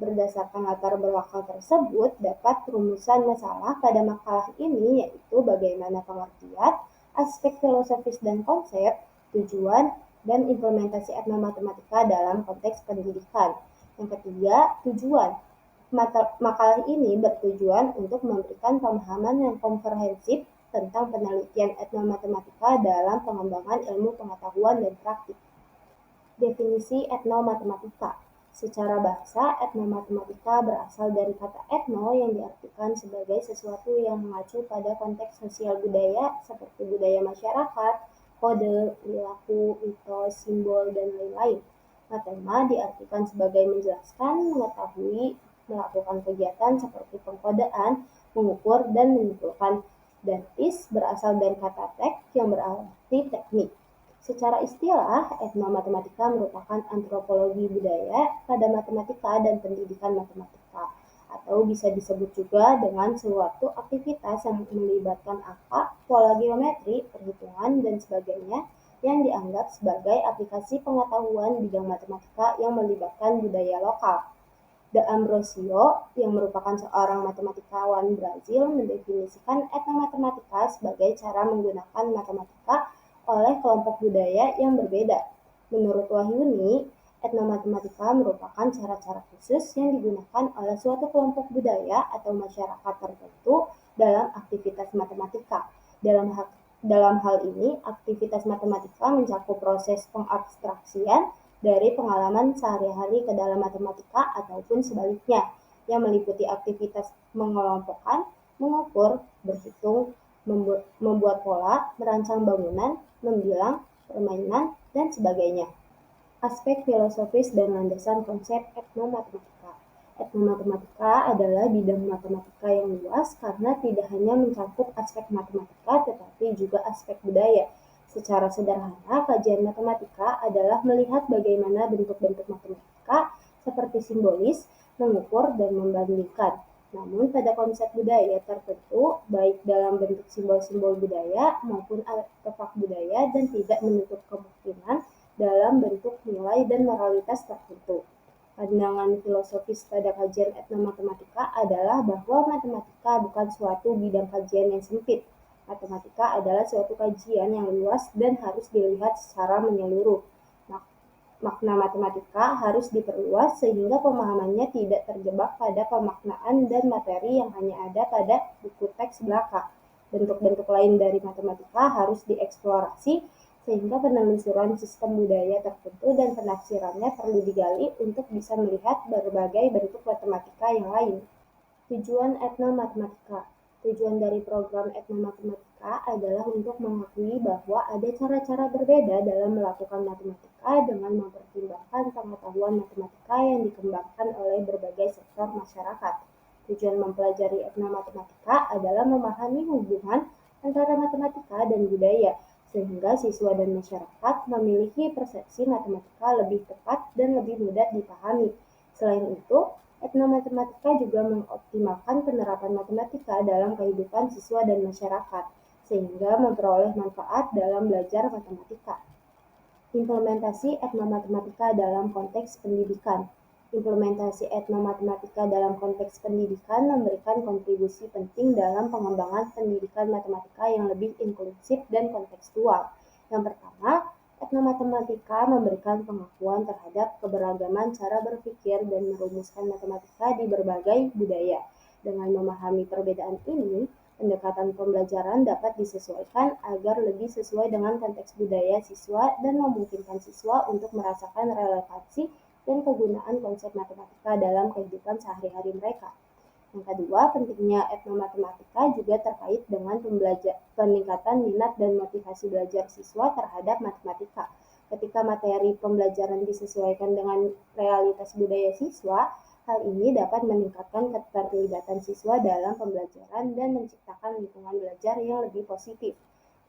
Berdasarkan latar belakang tersebut, dapat rumusan masalah pada makalah ini yaitu bagaimana pengertian, aspek filosofis dan konsep, tujuan, dan implementasi etnomatematika dalam konteks pendidikan. Yang ketiga, tujuan. Makalah ini bertujuan untuk memberikan pemahaman yang komprehensif tentang penelitian etnomatematika dalam pengembangan ilmu pengetahuan dan praktik. Definisi etnomatematika. Secara bahasa, etnomatematika berasal dari kata etno yang diartikan sebagai sesuatu yang mengacu pada konteks sosial budaya seperti budaya masyarakat, kode, perilaku, mitos, simbol, dan lain-lain. Matema diartikan sebagai menjelaskan, mengetahui, melakukan kegiatan seperti pengkodaan, mengukur, dan menyimpulkan. Dan tis berasal dari kata tek yang berarti teknik. Secara istilah, etnomatematika merupakan antropologi budaya pada matematika dan pendidikan matematika, atau bisa disebut juga dengan suatu aktivitas yang melibatkan angka, pola geometri, perhitungan, dan sebagainya yang dianggap sebagai aplikasi pengetahuan bidang matematika yang melibatkan budaya lokal. D'Ambrosio, yang merupakan seorang matematikawan Brazil, mendefinisikan etnomatematika sebagai cara menggunakan matematika oleh kelompok budaya yang berbeda. Menurut Wahyuni, etnomatematika merupakan cara-cara khusus yang digunakan oleh suatu kelompok budaya atau masyarakat tertentu dalam aktivitas matematika. Dalam hal ini, aktivitas matematika mencakup proses pengabstraksian dari pengalaman sehari-hari ke dalam matematika ataupun sebaliknya, yang meliputi aktivitas mengelompokkan, mengukur, berhitung, membuat pola, merancang bangunan, membilang, permainan, dan sebagainya. Aspek filosofis dan landasan konsep etnomatematika. Etnomatematika adalah bidang matematika yang luas karena tidak hanya mencakup aspek matematika tetapi juga aspek budaya. Secara sederhana, kajian matematika adalah melihat bagaimana bentuk-bentuk matematika seperti simbolis, mengukur, dan membandingkan. Namun pada konsep budaya tertentu, baik dalam bentuk simbol-simbol budaya maupun artefak budaya dan tidak menutup kemungkinan dalam bentuk nilai dan moralitas tertentu. Pandangan filosofis pada kajian etnomatematika adalah bahwa matematika bukan suatu bidang kajian yang sempit. Matematika adalah suatu kajian yang luas dan harus dilihat secara menyeluruh. Makna matematika harus diperluas sehingga pemahamannya tidak terjebak pada pemaknaan dan materi yang hanya ada pada buku teks belaka. Bentuk-bentuk lain dari matematika harus dieksplorasi sehingga penelusuran sistem budaya tertentu dan penafsirannya perlu digali untuk bisa melihat berbagai bentuk matematika yang lain. Tujuan etnomatematika. Tujuan dari program etnomatematika adalah untuk mengakui bahwa ada cara-cara berbeda dalam melakukan matematika dengan mempertimbangkan pengetahuan matematika yang dikembangkan oleh berbagai sektor masyarakat. Tujuan mempelajari etnomatematika adalah memahami hubungan antara matematika dan budaya, sehingga siswa dan masyarakat memiliki persepsi matematika lebih tepat dan lebih mudah dipahami. Selain itu, etnomatematika juga mengoptimalkan penerapan matematika dalam kehidupan siswa dan masyarakat, sehingga memperoleh manfaat dalam belajar matematika. Implementasi etnomatematika dalam konteks pendidikan. Implementasi etnomatematika dalam konteks pendidikan memberikan kontribusi penting dalam pengembangan pendidikan matematika yang lebih inklusif dan kontekstual. Yang pertama, etnomatematika memberikan pengakuan terhadap keberagaman cara berpikir dan merumuskan matematika di berbagai budaya. Dengan memahami perbedaan ini, pendekatan pembelajaran dapat disesuaikan agar lebih sesuai dengan konteks budaya siswa dan memungkinkan siswa untuk merasakan relevansi dan kegunaan konsep matematika dalam kehidupan sehari-hari mereka. Yang kedua, pentingnya etnomatematika juga terkait dengan peningkatan minat dan motivasi belajar siswa terhadap matematika. Ketika materi pembelajaran disesuaikan dengan realitas budaya siswa, hal ini dapat meningkatkan keterlibatan siswa dalam pembelajaran dan menciptakan lingkungan belajar yang lebih positif.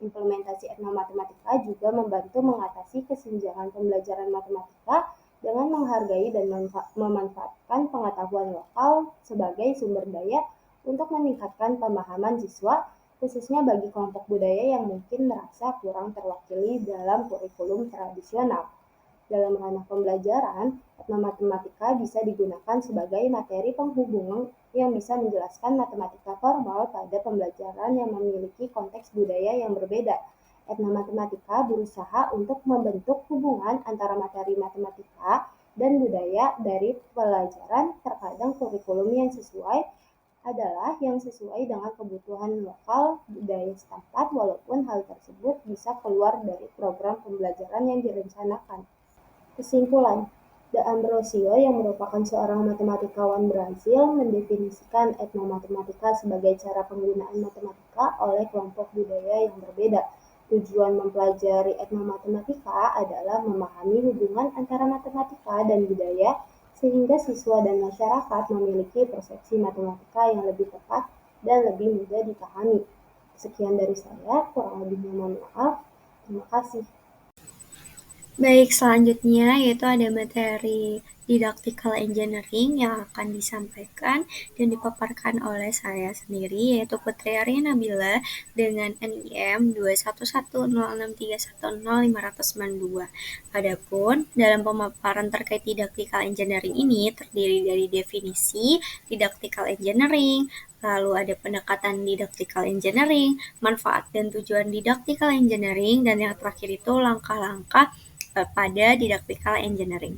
Implementasi etnomatematika juga membantu mengatasi kesenjangan pembelajaran matematika dengan menghargai dan memanfaatkan pengetahuan lokal sebagai sumber daya untuk meningkatkan pemahaman siswa, khususnya bagi kelompok budaya yang mungkin merasa kurang terwakili dalam kurikulum tradisional. Dalam ranah pembelajaran, etnomatematika bisa digunakan sebagai materi penghubung yang bisa menjelaskan matematika formal pada pembelajaran yang memiliki konteks budaya yang berbeda. Etnomatematika berusaha untuk membentuk hubungan antara materi matematika dan budaya dari pelajaran. Terkadang kurikulum yang sesuai adalah yang sesuai dengan kebutuhan lokal budaya setempat, walaupun hal tersebut bisa keluar dari program pembelajaran yang direncanakan. Kesimpulan, D'Ambrosio yang merupakan seorang matematikawan Brazil mendefinisikan etnomatematika sebagai cara penggunaan matematika oleh kelompok budaya yang berbeda. Tujuan mempelajari etnomatematika adalah memahami hubungan antara matematika dan budaya sehingga siswa dan masyarakat memiliki persepsi matematika yang lebih tepat dan lebih mudah dipahami. Sekian dari saya, kurang lebihnya mohon maaf. Terima kasih. Baik, selanjutnya yaitu ada materi Didactical Engineering yang akan disampaikan dan dipaparkan oleh saya sendiri, yaitu Putri Arya Nabila dengan NIM 21106310592. Adapun dalam pemaparan terkait Didactical Engineering ini terdiri dari definisi Didactical Engineering, lalu ada pendekatan Didactical Engineering, manfaat dan tujuan Didactical Engineering, dan yang terakhir itu langkah-langkah pada Didactical Engineering.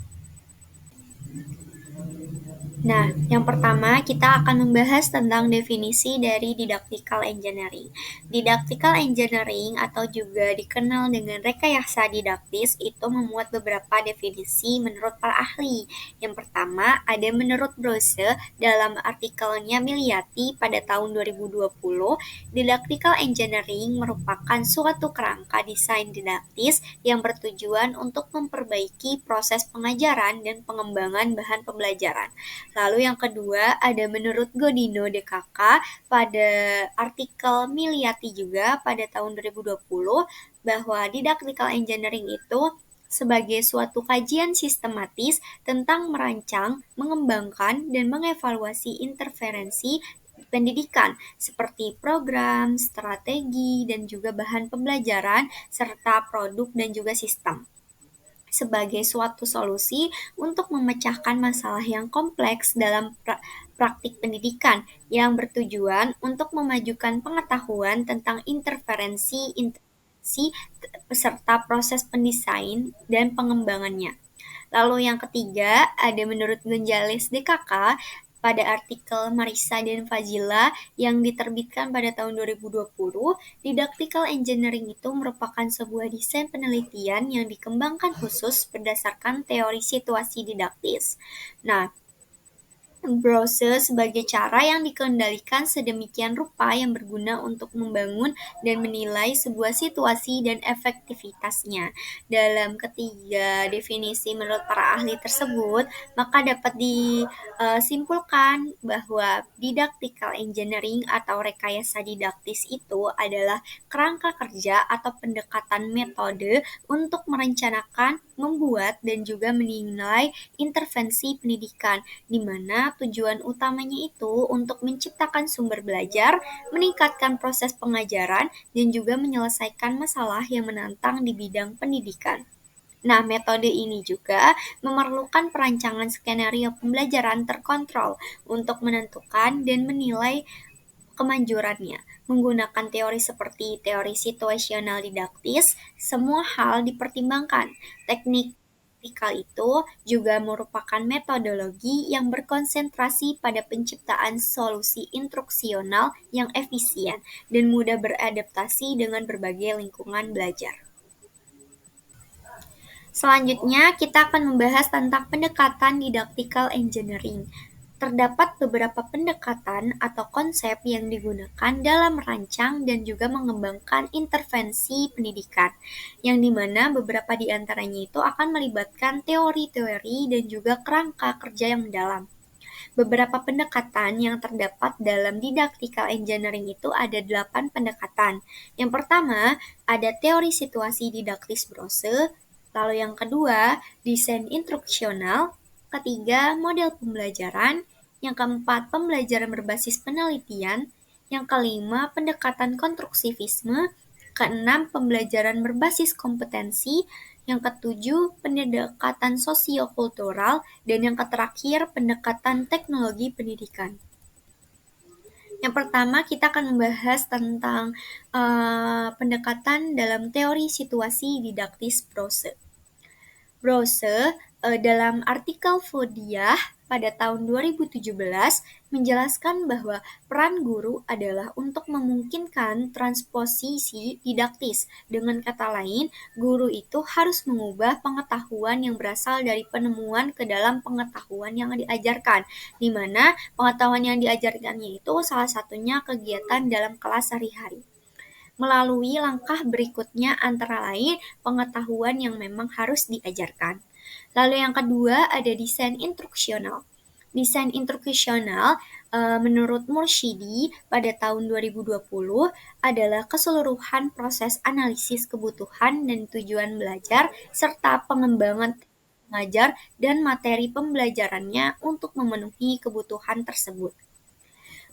Nah, yang pertama kita akan membahas tentang definisi dari Didactical Engineering. Didactical Engineering atau juga dikenal dengan rekayasa didaktis itu memuat beberapa definisi menurut para ahli. Yang pertama ada menurut Brose dalam artikelnya Miliati pada tahun 2020, Didactical Engineering merupakan suatu kerangka desain didaktis yang bertujuan untuk memperbaiki proses pengajaran dan pengembangan bahan pembelajaran. Lalu yang kedua ada menurut Godino DKK pada artikel Miliati juga pada tahun 2020 bahwa Didactical Engineering itu sebagai suatu kajian sistematis tentang merancang, mengembangkan, dan mengevaluasi interferensi pendidikan seperti program, strategi, dan juga bahan pembelajaran, serta produk dan juga sistem sebagai suatu solusi untuk memecahkan masalah yang kompleks dalam praktik pendidikan yang bertujuan untuk memajukan pengetahuan tentang interferensi serta proses pendesain dan pengembangannya. Lalu yang ketiga, ada menurut Gonzales DKK pada artikel Marisa dan Fazila yang diterbitkan pada tahun 2020, Didactical Engineering itu merupakan sebuah desain penelitian yang dikembangkan khusus berdasarkan teori situasi didaktis. Nah, Brose sebagai cara yang dikendalikan sedemikian rupa yang berguna untuk membangun dan menilai sebuah situasi dan efektivitasnya. Dalam ketiga definisi menurut para ahli tersebut, maka dapat disimpulkan bahwa Didactical Engineering atau rekayasa didaktis itu adalah kerangka kerja atau pendekatan metode untuk merencanakan, membuat, dan juga menilai intervensi pendidikan, di mana tujuan utamanya itu untuk menciptakan sumber belajar, meningkatkan proses pengajaran, dan juga menyelesaikan masalah yang menantang di bidang pendidikan. Nah, metode ini juga memerlukan perancangan skenario pembelajaran terkontrol untuk menentukan dan menilai kemanjurannya. Menggunakan teori seperti teori situasional didaktis, semua hal dipertimbangkan. Teknik taktikal itu juga merupakan metodologi yang berkonsentrasi pada penciptaan solusi instruksional yang efisien dan mudah beradaptasi dengan berbagai lingkungan belajar. Selanjutnya, kita akan membahas tentang pendekatan didactical engineering. Terdapat beberapa pendekatan atau konsep yang digunakan dalam merancang dan juga mengembangkan intervensi pendidikan, yang dimana beberapa di antaranya itu akan melibatkan teori-teori dan juga kerangka kerja yang mendalam. Beberapa pendekatan yang terdapat dalam didactical engineering itu ada 8 pendekatan. Yang pertama, ada teori situasi didaktis Brose. Lalu yang kedua, desain instruksional. Ketiga, model pembelajaran. Yang keempat, pembelajaran berbasis penelitian. Yang kelima, pendekatan konstruksivisme. Keenam, pembelajaran berbasis kompetensi. Yang ketujuh, pendekatan sosiokultural. Dan yang terakhir, pendekatan teknologi pendidikan. Yang pertama, kita akan membahas tentang pendekatan dalam teori situasi didaktis Brose. Brose dalam artikel Fodiah pada tahun 2017 menjelaskan bahwa peran guru adalah untuk memungkinkan transposisi didaktis. Dengan kata lain, guru itu harus mengubah pengetahuan yang berasal dari penemuan ke dalam pengetahuan yang diajarkan, di mana pengetahuan yang diajarkannya itu salah satunya kegiatan dalam kelas sehari-hari. Melalui langkah berikutnya antara lain pengetahuan yang memang harus diajarkan. Lalu yang kedua ada desain instruksional. Desain instruksional menurut Mursyidi pada tahun 2020 adalah keseluruhan proses analisis kebutuhan dan tujuan belajar serta pengembangan mengajar dan materi pembelajarannya untuk memenuhi kebutuhan tersebut.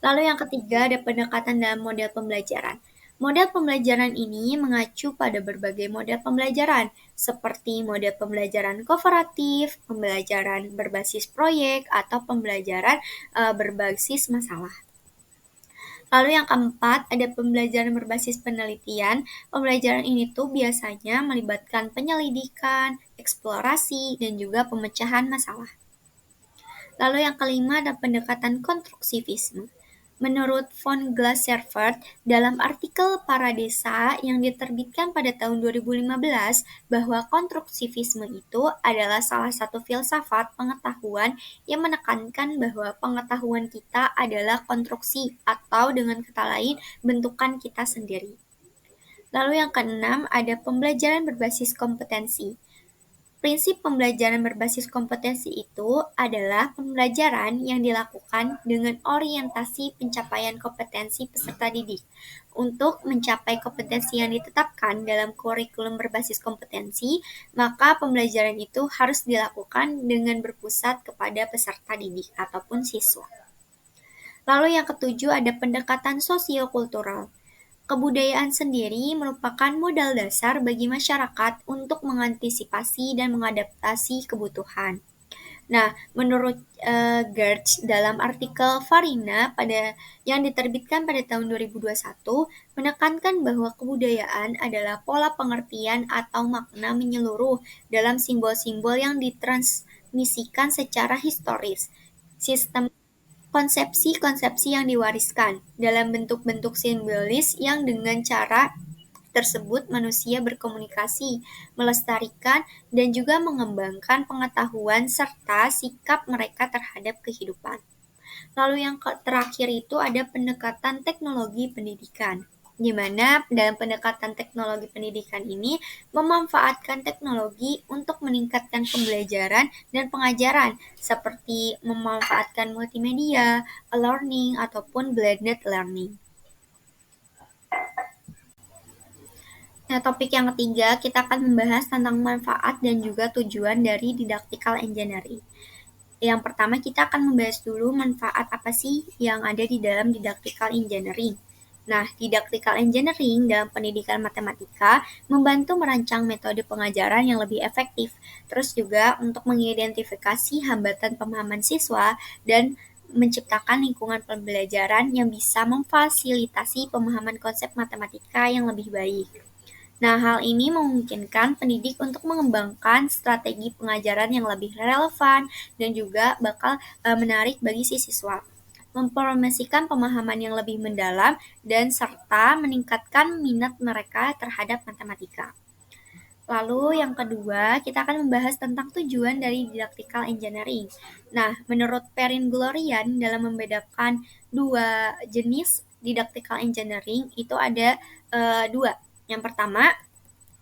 Lalu yang ketiga ada pendekatan dalam model pembelajaran. Model pembelajaran ini mengacu pada berbagai model pembelajaran, seperti model pembelajaran kooperatif, pembelajaran berbasis proyek, atau pembelajaran berbasis masalah. Lalu yang keempat, ada pembelajaran berbasis penelitian. Pembelajaran ini tuh biasanya melibatkan penyelidikan, eksplorasi, dan juga pemecahan masalah. Lalu yang kelima ada pendekatan konstruksivisme. Menurut von Glaserfeld, dalam artikel Paradesa yang diterbitkan pada tahun 2015, bahwa konstruksivisme itu adalah salah satu filsafat pengetahuan yang menekankan bahwa pengetahuan kita adalah konstruksi atau dengan kata lain bentukan kita sendiri. Lalu yang keenam ada pembelajaran berbasis kompetensi. Prinsip pembelajaran berbasis kompetensi itu adalah pembelajaran yang dilakukan dengan orientasi pencapaian kompetensi peserta didik. Untuk mencapai kompetensi yang ditetapkan dalam kurikulum berbasis kompetensi, maka pembelajaran itu harus dilakukan dengan berpusat kepada peserta didik ataupun siswa. Lalu yang ketujuh ada pendekatan sosiokultural. Kebudayaan sendiri merupakan modal dasar bagi masyarakat untuk mengantisipasi dan mengadaptasi kebutuhan. Nah, menurut Gertz dalam artikel Farina yang diterbitkan pada tahun 2021 menekankan bahwa kebudayaan adalah pola pengertian atau makna menyeluruh dalam simbol-simbol yang ditransmisikan secara historis. Sistem konsepsi-konsepsi yang diwariskan dalam bentuk-bentuk simbolis yang dengan cara tersebut manusia berkomunikasi, melestarikan, dan juga mengembangkan pengetahuan serta sikap mereka terhadap kehidupan. Lalu yang terakhir itu ada pendekatan teknologi pendidikan, di mana dalam pendekatan teknologi pendidikan ini memanfaatkan teknologi untuk meningkatkan pembelajaran dan pengajaran, seperti memanfaatkan multimedia, e-learning, ataupun blended learning. Nah, topik yang ketiga, kita akan membahas tentang manfaat dan juga tujuan dari didactical engineering. Yang pertama, kita akan membahas dulu manfaat apa sih yang ada di dalam didactical engineering. Nah, didactical engineering dalam pendidikan matematika membantu merancang metode pengajaran yang lebih efektif, terus juga untuk mengidentifikasi hambatan pemahaman siswa dan menciptakan lingkungan pembelajaran yang bisa memfasilitasi pemahaman konsep matematika yang lebih baik. Nah, hal ini memungkinkan pendidik untuk mengembangkan strategi pengajaran yang lebih relevan dan juga bakal menarik bagi si siswa, mempromosikan pemahaman yang lebih mendalam, dan serta meningkatkan minat mereka terhadap matematika. Lalu yang kedua, kita akan membahas tentang tujuan dari didactical engineering. Nah, menurut Perrin Glorian dalam membedakan dua jenis didactical engineering itu ada dua. Yang pertama,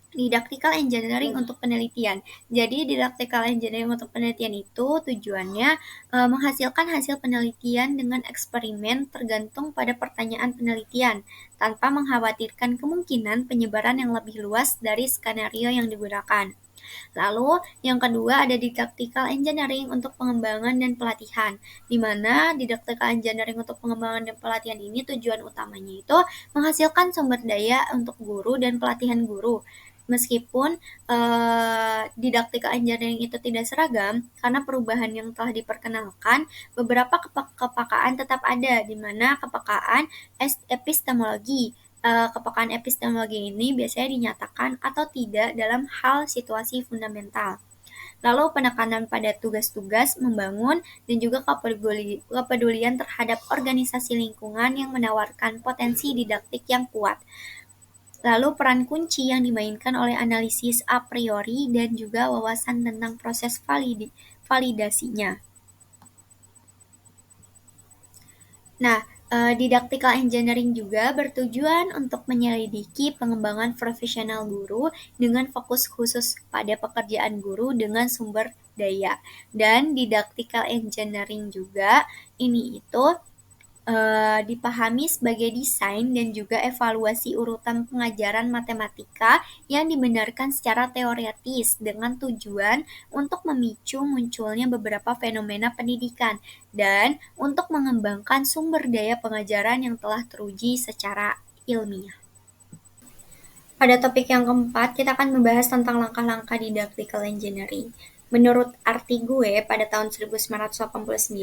didactical engineering untuk penelitian. Jadi didactical engineering untuk penelitian itu tujuannya menghasilkan hasil penelitian dengan eksperimen tergantung pada pertanyaan penelitian, tanpa mengkhawatirkan kemungkinan penyebaran yang lebih luas dari skenario yang digunakan. Lalu yang kedua ada didactical engineering untuk pengembangan dan pelatihan, di mana didactical engineering untuk pengembangan dan pelatihan ini tujuan utamanya itu menghasilkan sumber daya untuk guru dan pelatihan guru. Meskipun didactical engineering itu tidak seragam, karena perubahan yang telah diperkenalkan, beberapa kepekaan tetap ada, di mana kepekaan epistemologi. Kepekaan epistemologi ini biasanya dinyatakan atau tidak dalam hal situasi fundamental. Lalu penekanan pada tugas-tugas membangun dan juga kepedulian terhadap organisasi lingkungan yang menawarkan potensi didaktik yang kuat. Lalu peran kunci yang dimainkan oleh analisis a priori dan juga wawasan tentang proses validasinya. Nah, didactical engineering juga bertujuan untuk menyelidiki pengembangan profesional guru dengan fokus khusus pada pekerjaan guru dengan sumber daya. Dan didactical engineering juga ini itu dipahami sebagai desain dan juga evaluasi urutan pengajaran matematika yang dibenarkan secara teoretis dengan tujuan untuk memicu munculnya beberapa fenomena pendidikan dan untuk mengembangkan sumber daya pengajaran yang telah teruji secara ilmiah. Pada topik yang keempat, kita akan membahas tentang langkah-langkah didactical engineering. Menurut arti gue, pada tahun 1989,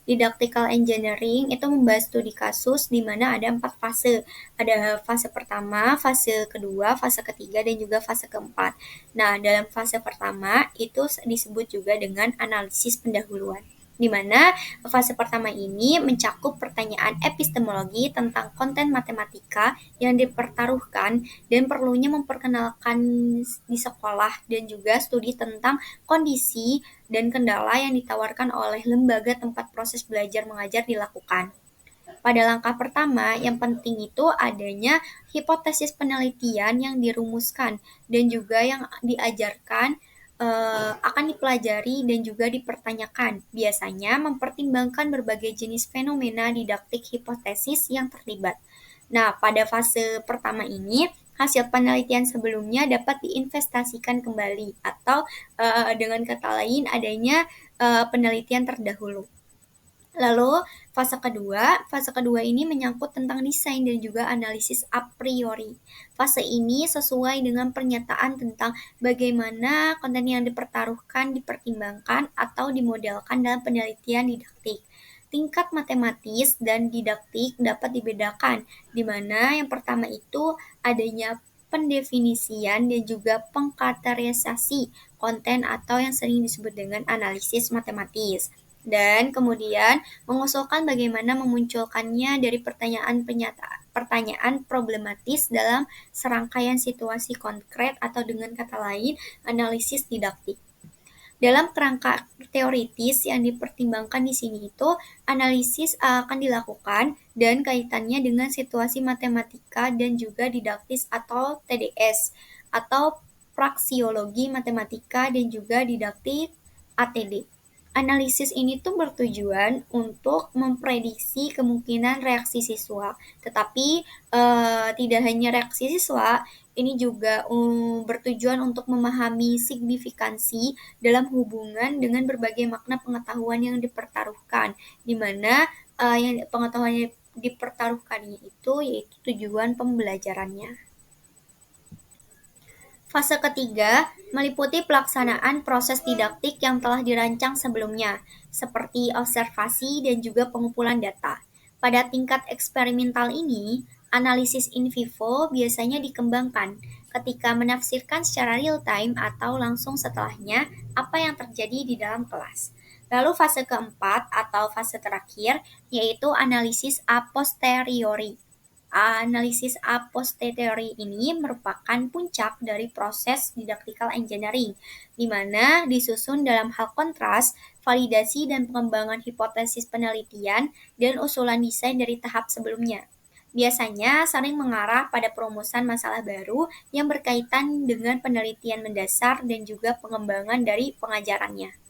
didactical engineering itu membahas studi kasus di mana ada 4 fase. Ada fase pertama, fase kedua, fase ketiga, dan juga fase keempat. Nah, dalam fase pertama itu disebut juga dengan analisis pendahuluan, di mana fase pertama ini mencakup pertanyaan epistemologi tentang konten matematika yang dipertaruhkan dan perlunya memperkenalkan di sekolah, dan juga studi tentang kondisi dan kendala yang ditawarkan oleh lembaga tempat proses belajar mengajar dilakukan. Pada langkah pertama, yang penting itu adanya hipotesis penelitian yang dirumuskan dan juga yang diajarkan akan dipelajari dan juga dipertanyakan. Biasanya mempertimbangkan berbagai jenis fenomena didaktik hipotesis yang terlibat. Nah, pada fase pertama ini, hasil penelitian sebelumnya dapat diinvestasikan kembali atau dengan kata lain adanya penelitian terdahulu. Lalu fase kedua ini menyangkut tentang desain dan juga analisis a priori. Fase ini sesuai dengan pernyataan tentang bagaimana konten yang dipertaruhkan, dipertimbangkan, atau dimodelkan dalam penelitian didaktik. Tingkat matematis dan didaktik dapat dibedakan, di mana yang pertama itu adanya pendefinisian dan juga pengkategorisasi konten atau yang sering disebut dengan analisis matematis. Dan kemudian mengusulkan bagaimana memunculkannya dari pertanyaan problematis dalam serangkaian situasi konkret atau dengan kata lain analisis didaktik. Dalam kerangka teoritis yang dipertimbangkan di sini itu analisis akan dilakukan dan kaitannya dengan situasi matematika dan juga didaktis atau TDS atau praksiologi matematika dan juga didaktik ATD. Analisis ini tuh bertujuan untuk memprediksi kemungkinan reaksi siswa, tetapi tidak hanya reaksi siswa, ini juga bertujuan untuk memahami signifikansi dalam hubungan dengan berbagai makna pengetahuan yang dipertaruhkan, di mana yang pengetahuan yang dipertaruhkannya itu yaitu tujuan pembelajarannya. Fase ketiga meliputi pelaksanaan proses didaktik yang telah dirancang sebelumnya, seperti observasi dan juga pengumpulan data. Pada tingkat eksperimental ini, analisis in vivo biasanya dikembangkan ketika menafsirkan secara real-time atau langsung setelahnya apa yang terjadi di dalam kelas. Lalu fase keempat atau fase terakhir yaitu analisis a posteriori. Analisis a posteriori ini merupakan puncak dari proses didactical engineering, di mana disusun dalam hal kontras, validasi dan pengembangan hipotesis penelitian, dan usulan desain dari tahap sebelumnya. Biasanya sering mengarah pada perumusan masalah baru yang berkaitan dengan penelitian mendasar dan juga pengembangan dari pengajarannya.